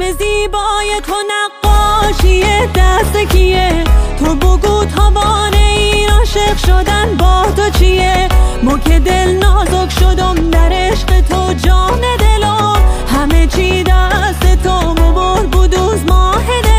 چشم زیبای تو نقاشی دست کیه؟ تو بگو تابانه این عاشق شدن با تو چیه؟ مو که دل نازک شدم در عشق تو جان دلم، همه چی دست تو مبر بودوز ماه دل.